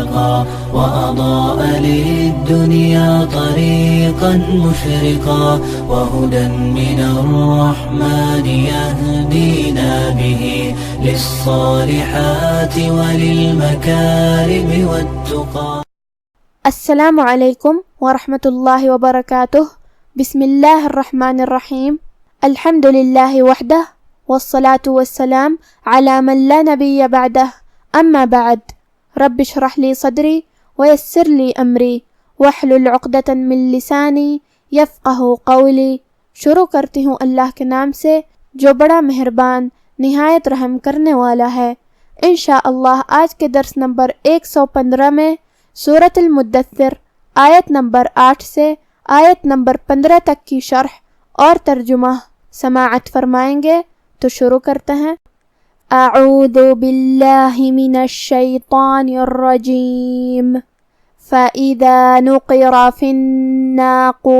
خلقا وأضاء للدنيا طريقا مشرقا وهدى من الرحمن يهدينا به للصالحات وللمكارم والتقى. السلام علیکم ورحمۃ اللہ وبرکاتہ. بسم اللہ الرحمن الرحیم. الحمد للہ وحدہ والصلاة والسلام علی من لا نبی بعدہ. اما بعد. رب اشرح لی صدری ویسر لی امری واحلل عقدۃ من لسانی یفقہوا قولی. شروع کرتی ہوں اللہ کے نام سے جو بڑا مہربان نہایت رحم کرنے والا ہے. انشاءاللہ آج کے درس نمبر 115 میں سورۃ المدثر آیت نمبر 8 سے آیت نمبر 15 تک کی شرح اور ترجمہ سماعت فرمائیں گے. تو شروع کرتے ہیں. اعوذ باللہ من الشیطان الرجیم. فَإِذَا نُقِرَ فِي النَّاقُورِ.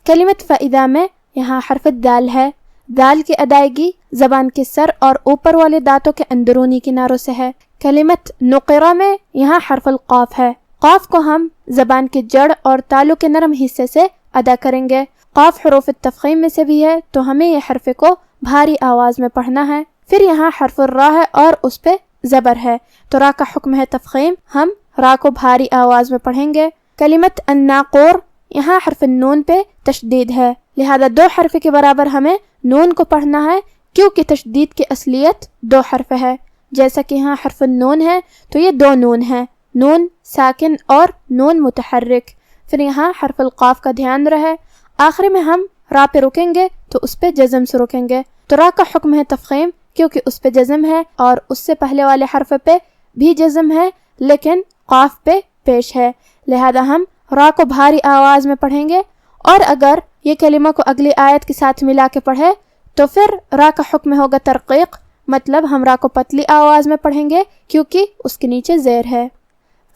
کلمت فَإِذَا میں یہاں حرف دال ہے. دال کی ادائیگی زبان کے سر اور اوپر والے دانتوں کے اندرونی کناروں سے ہے. کلمت نقرہ میں یہاں حرف القاف ہے. قاف کو ہم زبان کے جڑ اور تالو کے نرم حصے سے ادا کریں گے. قاف حروف التفخیم میں سے بھی ہے تو ہمیں یہ حرف کو بھاری آواز میں پڑھنا ہے. پھر یہاں حرف الراء ہے اور اس پہ زبر ہے تو راء کا حکم ہے تفخیم. ہم راء کو بھاری آواز میں پڑھیں گے. کلمت الناقور یہاں حرف النون پہ تشدید ہے لہذا 2 حرف کے برابر ہمیں نون کو پڑھنا ہے کیونکہ تشدید کی اصلیت 2 حرف ہے. جیسا کہ یہاں حرف النون ہے تو یہ 2 نون ہے، نون ساکن اور نون متحرک. پھر یہاں حرف القاف کا دھیان رہے. آخری میں ہم راء پہ رکیں گے تو اس پہ جزم سے رکیں گے. تو راء کا حکم ہے تفخیم کیونکہ اس پہ جزم ہے اور اس سے پہلے والے حرف پہ بھی جزم ہے لیکن قاف پہ پیش ہے لہذا ہم راء کو بھاری آواز میں پڑھیں گے. اور اگر یہ کلمہ کو اگلی آیت کے ساتھ ملا کے پڑھے تو پھر راء کا حکم ہوگا ترقیق، مطلب ہم راء کو پتلی آواز میں پڑھیں گے کیونکہ اس کے نیچے زیر ہے.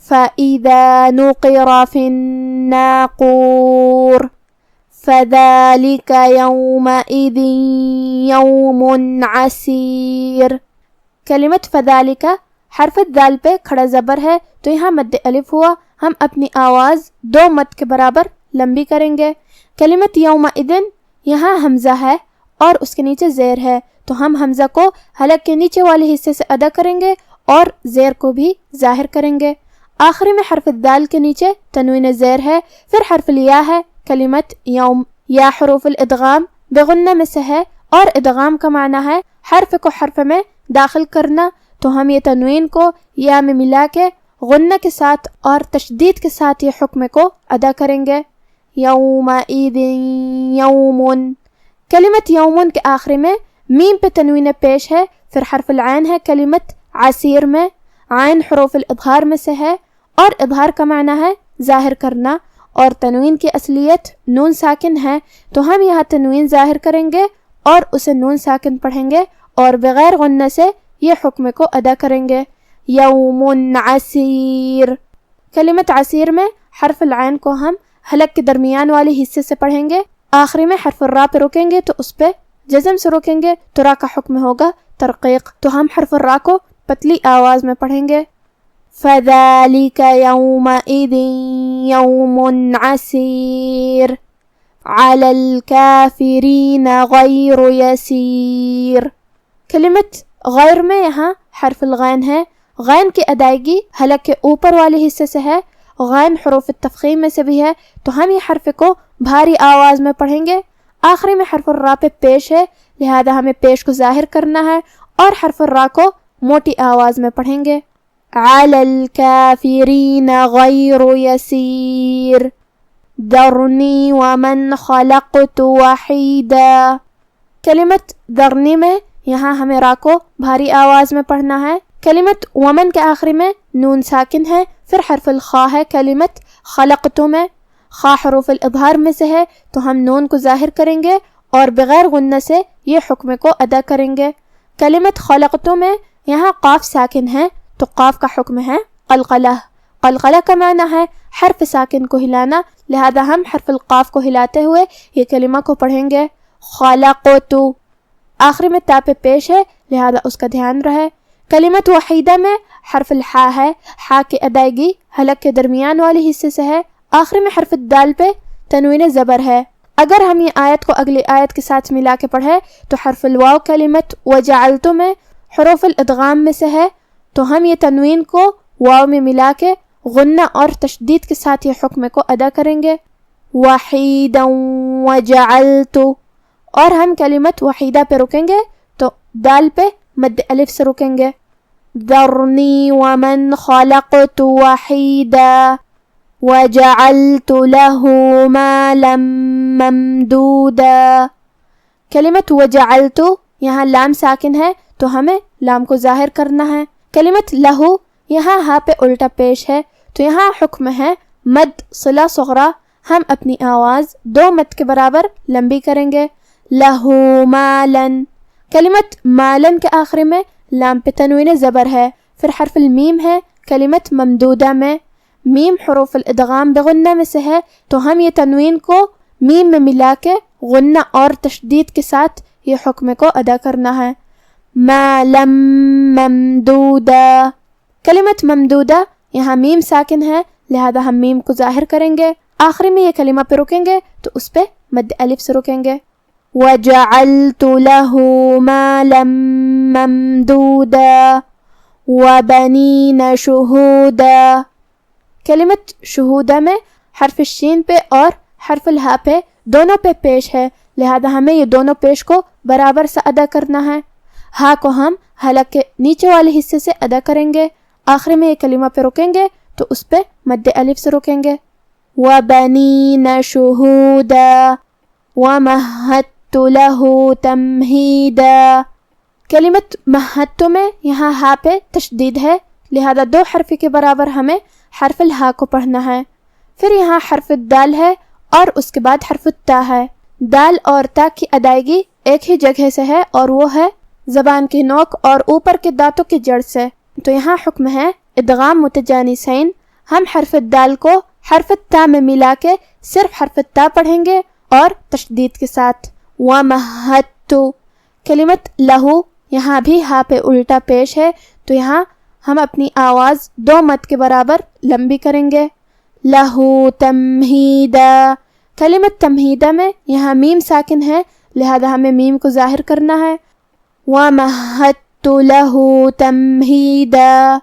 فَإِذَا نُقِرَ فِي النَّاقُورِ فَذَلِكَ يَوْمَئِذٍ يَوْمٌ عَسِيرٌ. کلمت فَذَلِكَ حرف دال پہ کھڑا زبر ہے تو یہاں مد الف ہوا. ہم اپنی آواز 2 مد کے برابر لمبی کریں گے. کلمت یومئذ یہاں حمزہ ہے اور اس کے نیچے زیر ہے تو ہم حمزہ کو حلق کے نیچے والے حصے سے ادا کریں گے اور زیر کو بھی ظاہر کریں گے. آخری میں حرف دال کے نیچے تنوین زیر ہے. پھر حرف الیا ہے. کلمت یوم یا حروف الادغام بغنہ میں سے ہے اور ادغام کا معنی ہے حرف کو حرف میں داخل کرنا. تو ہم یہ تنوین کو یا میں ملا کے غنہ کے ساتھ اور تشدید کے ساتھ یہ حکم کو ادا کریں گے. یومئذ یومن. کلمت یومن کے آخری میں میم پہ تنوین پیش ہے. پھر حرف العین ہے. کلمت عسیر میں عین حروف الاظہار میں سے ہے اور اظہار کا معنی ہے ظاہر کرنا اور تنوین کی اصلیت نون ساکن ہے تو ہم یہاں تنوین ظاہر کریں گے اور اسے نون ساکن پڑھیں گے اور بغیر غنہ سے یہ حکم کو ادا کریں گے. یوم عسیر. کلمت عسیر میں حرف العین کو ہم حلق کے درمیان والے حصے سے پڑھیں گے. آخری میں حرف الراء پہ رکیں گے تو اس پہ جزم سے رکیں گے تو راء کا حکم ہوگا ترقیق تو ہم حرف الراء کو پتلی آواز میں پڑھیں گے. فَذَلِكَ يَوْمَئِذٍ يَوْمٌ عَسِيرٌ عَلَى الْكَافِرِينَ غَيْرُ يَسِيرٌ. کلمت غیر میں یہاں حرف الغین ہے. غین کی ادائیگی حلق کے اوپر والے حصے سے ہے. غین حروف التفخیم میں سے بھی ہے تو ہم یہ حرف کو بھاری آواز میں پڑھیں گے. آخری میں حرف الراء پہ پیش ہے لہذا ہمیں پیش کو ظاہر کرنا ہے اور حرف الراء کو موٹی آواز میں پڑھیں گے. عَلَى الْكَافِرِينَ غَيْرُ يَسِيرٌ ذَرْنِي وَمَنْ خَلَقْتُ وَحِيدًا. کلمت ذرنی میں یہاں ہمیں راء کو بھاری آواز میں پڑھنا ہے. کلمت ومن کے آخری میں نون ساکن ہے. پھر حرف الخاء ہے. کلمت خلقتو میں خاء حروف الاظہار میں سے ہے تو ہم نون کو ظاہر کریں گے اور بغیر غنہ سے یہ حکم کو ادا کریں گے. کلمت خلقتو میں یہاں قاف ساکن ہے تو قاف کا حکم ہے قلقلہ. قلقلہ کا معنی ہے حرف ساکن کو ہلانا لہذا ہم حرف القاف کو ہلاتے ہوئے یہ کلمہ کو پڑھیں گے. خلقتو. آخری میں تا پہ پیش ہے لہذا اس کا دھیان رہے. کلمت وحیدہ میں حرف الحا ہے، حا کی ادائیگی حلق کے درمیان والے حصے سے ہے، آخر میں حرف الدال پہ تنوین زبر ہے۔ اگر ہم یہ آیت کو اگلی آیت کے ساتھ ملا کے پڑھے تو حرف الواو کلمت وجعلت میں حروف الادغام میں سے ہے، تو ہم یہ تنوین کو واو میں ملا کے غنہ اور تشدید کے ساتھ یہ حکم کو ادا کریں گے، وحیدا وجعلت، اور ہم کلمت وحیدہ پہ رکیں گے تو دال پہ مد الف سے رکیں گے، ذرنی ومن خلقت وحیدا وجعلت له مالا ممدودا۔ کلمت وجعلت یہاں لام ساکن ہے تو ہمیں لام کو ظاہر کرنا ہے۔ کلمت لہو یہاں ہاں پہ الٹا پیش ہے تو یہاں حکم ہے مد صلہ صغرا، ہم اپنی آواز 2 مد کے برابر لمبی کریں گے، لہو مالن۔ کلمت مالن کے آخر میں لام پہ تنوین زبر ہے، پھر حرف المیم ہے کلمت ممدودہ میں، میم حروف الادغام بغنہ میں سے ہے تو ہم یہ تنوین کو میم میں ملا کے غنہ اور تشدید کے ساتھ یہ حکم کو ادا کرنا ہے، مالم ممدودہ۔ کلمت ممدودہ یہاں میم ساکن ہے لہذا ہم میم کو ظاہر کریں گے، آخری میں یہ کلمہ پہ رکیں گے تو اس پہ مد الف سے رکیں گے، وَجَعَلْتُ لَهُ مَالًا مَمْدُودًا وَبَنِينَ شُهُودًا۔ کلمت شہودہ میں حرف الشین پہ اور حرف الہا پہ دونوں پہ پیش ہے لہذا ہمیں یہ دونوں پیش کو برابر سے ادا کرنا ہے، ہا کو ہم حلق کے نیچے والے حصے سے ادا کریں گے، آخر میں یہ کلمہ پہ رکیں گے تو اس پہ مد الف سے رکیں گے، وَبَنِينَ شُهُودًا وَمَهَّدتُ لَهُ تَمْهِيدًا۔ کلمت مہدت میں یہاں ہا پہ تشدید ہے لہذا 2 حرف کے برابر ہمیں حرف الہا کو پڑھنا ہے، پھر یہاں حرف الدال ہے اور اس کے بعد حرف التا ہے، دال اور تا کی ادائیگی ایک ہی جگہ سے ہے اور وہ ہے زبان کی نوک اور اوپر کے دانتوں کی جڑ سے، تو یہاں حکم ہے ادغام متجانسین، ہم حرف الدال کو حرف التا میں ملا کے صرف حرف التا پڑھیں گے اور تشدید کے ساتھ، وَمَهَّدتُ۔ کلمت لہو یہاں بھی ہا پہ الٹا پیش ہے تو یہاں ہم اپنی آواز 2 مد کے برابر لمبی کریں گے، لہو تمہیدا۔ کلمت تمہیدہ میں یہاں میم ساکن ہے لہذا ہمیں میم کو ظاہر کرنا ہے، وَمَهَّدتُ لَهُ تَمْهِيدًا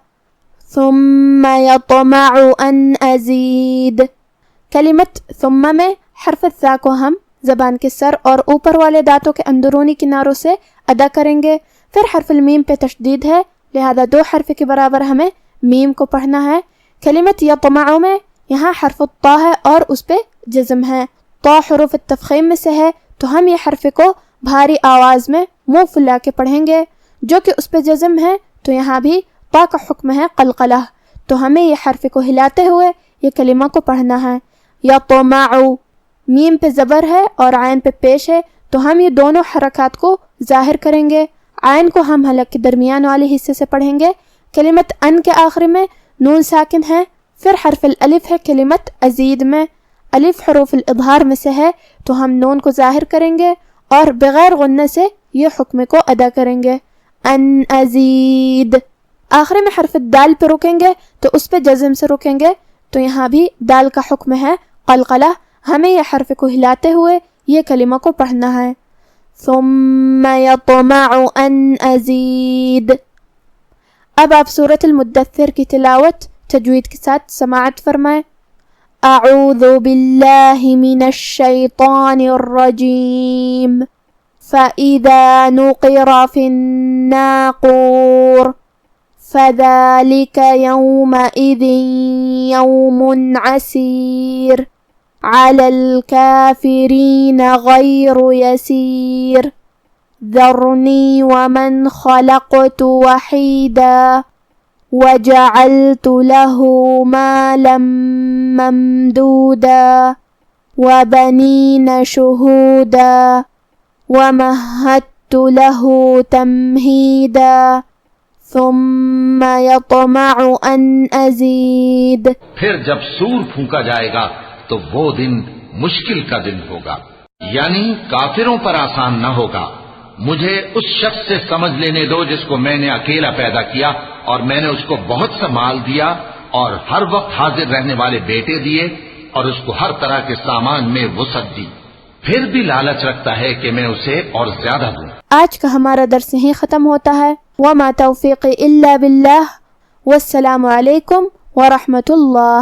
ثُمَّ يَطْمَعُ أَنْ أَزِيدَ۔ کلمت ثم میں حرف الثا کو ہم زبان کے سر اور اوپر والے دانتوں کے اندرونی کناروں سے ادا کریں گے، پھر حرف المیم پہ تشدید ہے لہذا 2 حرف کے برابر ہمیں میم کو پڑھنا ہے۔ کلمت یطمع میں یہاں حرف الطا ہے اور اس پہ جزم ہے، طا حروف التفخیم میں سے ہے تو ہم یہ حرف کو بھاری آواز میں منہ پھلا کے پڑھیں گے، جو کہ اس پہ جزم ہے تو یہاں بھی طا کا حکم ہے قلقلہ، تو ہمیں یہ حرف کو ہلاتے ہوئے یہ کلمہ کو پڑھنا ہے، یطمع، میم پہ زبر ہے اور عین پہ پیش ہے تو ہم یہ دونوں حرکات کو ظاہر کریں گے، عین کو ہم حلق کے درمیان والے حصے سے پڑھیں گے۔ کلمت ان کے آخر میں نون ساکن ہے، پھر حرف الالف ہے کلمت ازید میں، الف حروف الاظہار میں سے ہے تو ہم نون کو ظاہر کریں گے اور بغیر غنہ سے یہ حکم کو ادا کریں گے، ان ازید۔ آخر میں حرف الدال پہ رکیں گے تو اس پہ جزم سے رکیں گے، تو یہاں بھی دال کا حکم ہے قلقلہ، ہمیں یہ حرف کو ہلاتے ہوئے یہ کلمہ کو پڑھنا ہے، ثم يطمع ان ازید۔ اب آپ سورۃ المدثر کی تلاوت تجوید کے ساتھ سماعت فرمائیں، اعوذ باللہ من الشیطان الرجیم، فَإِذَا نُقِرَ فِي النَّاقُورِ فَذَلِكَ يَوْمَئِذٍ يَوْمٌ عَسِيرٌ عَلَى الْكَافِرِينَ غَيْرُ يَسِيرٌ ذَرْنِي وَمَنْ خَلَقْتُ وَحِيدًا وَجَعَلْتُ لَهُ مَالًا مَمْدُودًا وَبَنِينَ شُهُودًا وَمَهَّدتُ لَهُ تَمْهِيدًا ثُمَّ يَطْمَعُ أَنْ أَزِيدَ۔ پھر جب سور پھونکا جائے گا تو وہ دن مشکل کا دن ہوگا، یعنی کافروں پر آسان نہ ہوگا مجھے اس شخص سے سمجھ لینے دو جس کو میں نے اکیلا پیدا کیا اور میں نے اس کو بہت سا مال دیا اور ہر وقت حاضر رہنے والے بیٹے دیے اور اس کو ہر طرح کے سامان میں وسعت دی، پھر بھی لالچ رکھتا ہے کہ میں اسے اور زیادہ دوں۔ آج کا ہمارا درس یہیں ختم ہوتا ہے۔ وما توفیقی الا باللہ، والسلام علیکم ورحمۃ اللہ۔